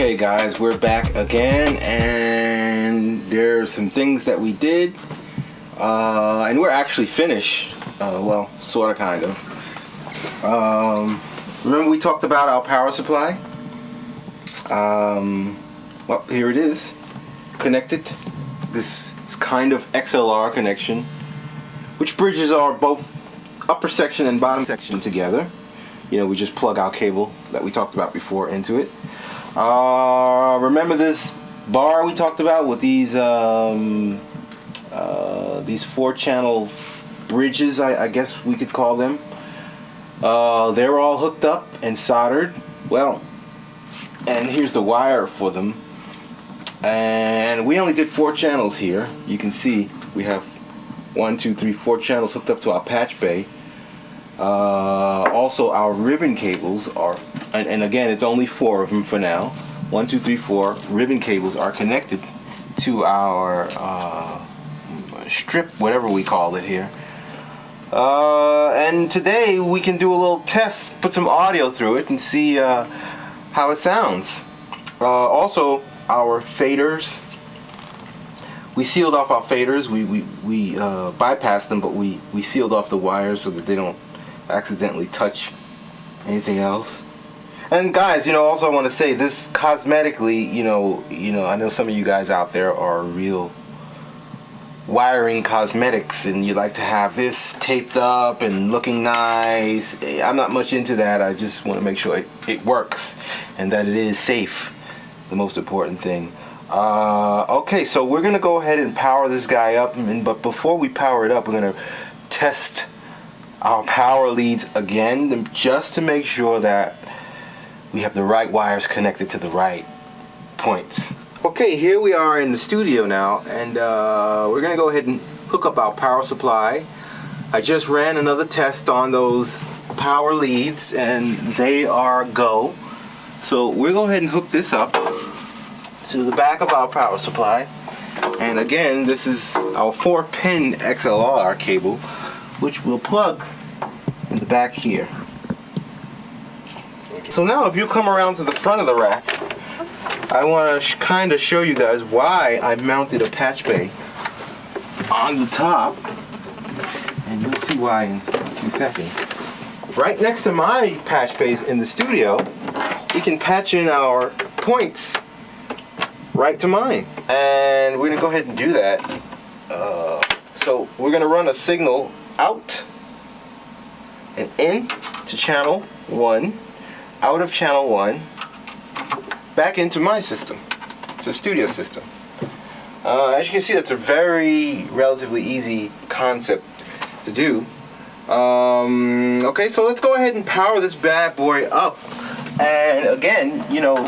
Okay guys, we're back again, and there's some things that we did, and we're actually finished, well, sort of, kind of. Remember we talked about our power supply? Well, here it is, connected. This kind of XLR connection, which bridges our both upper section and bottom section together. You know, we just plug our cable that we talked about before into it. Remember this bar we talked about with these 4-channel bridges, I guess we could call them. They're all hooked up and soldered. Well, and here's the wire for them. And we only did 4 channels here. You can see we have 4 channels hooked up to our patch bay. Also, our ribbon cables are, and again, it's only 4 of them for now. 4 ribbon cables are connected to our strip, whatever we call it here. And today we can do a little test, put some audio through it, and see how it sounds. Also, our faders. We sealed off our faders. We bypassed them, but we sealed off the wires so that they don't accidentally touch anything else. And guys, you know, also I want to say this cosmetically, you know, I know some of you guys out there are real wiring cosmetics, and you like to have this taped up and looking nice. I'm not much into that. I just want to make sure it works and that it is safe. The most important thing. Okay, so we're gonna go ahead and power this guy up, but before we power it up, we're gonna test our power leads again, just to make sure that we have the right wires connected to the right points. Okay, here we are in the studio now, and we're gonna go ahead and hook up our power supply. I just ran another test on those power leads, and they are go. So we'll go ahead and hook this up to the back of our power supply. And again, this is our 4-pin XLR cable, which we'll plug in the back here. So now if you come around to the front of the rack, I want to kind of show you guys why I mounted a patch bay on the top. And you'll see why in 2 seconds. Right next to my patch bays in the studio, we can patch in our points right to mine, and we're gonna go ahead and do that. So we're gonna run a signal out and in to channel 1, out of channel 1, back into my system, to studio system. As you can see, that's a relatively easy concept to do. Okay, so let's go ahead and power this bad boy up. And again, you know,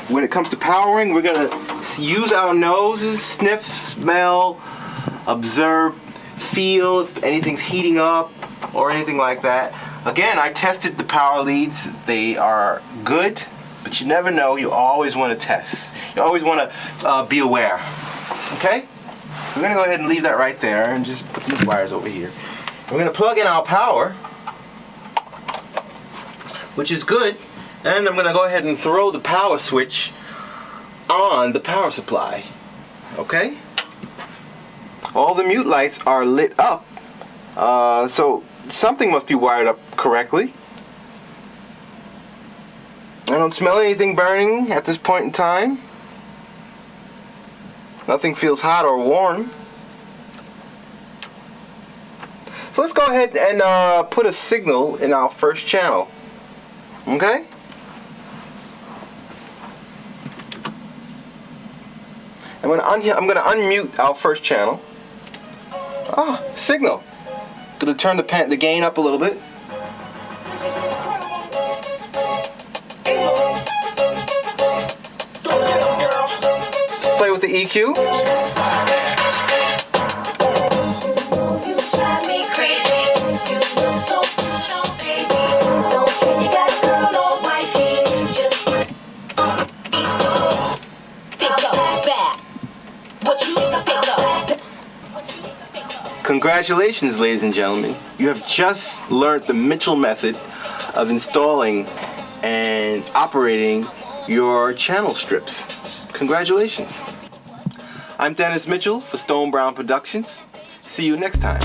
when it comes to powering, we're gonna use our noses, sniff, smell, observe, feel if anything's heating up or anything like that. Again, I tested the power leads. They are good, but you never know. You always want to test. You always want to be aware. Okay? We're gonna go ahead and leave that right there and just put these wires over here. We're gonna plug in our power, which is good, and I'm gonna go ahead and throw the power switch on the power supply. Okay? All the mute lights are lit up, so something must be wired up correctly. I don't smell anything burning at this point in time. Nothing feels hot or warm. So let's go ahead and put a signal in our first channel. Okay? I'm gonna unmute our first channel. Ah, signal. Gonna turn the gain up a little bit. This is incredible. Play with the EQ. Congratulations, ladies and gentlemen. You have just learned the Mitchell method of installing and operating your channel strips. Congratulations. I'm Dennis Mitchell for StoneBrown Productions. See you next time.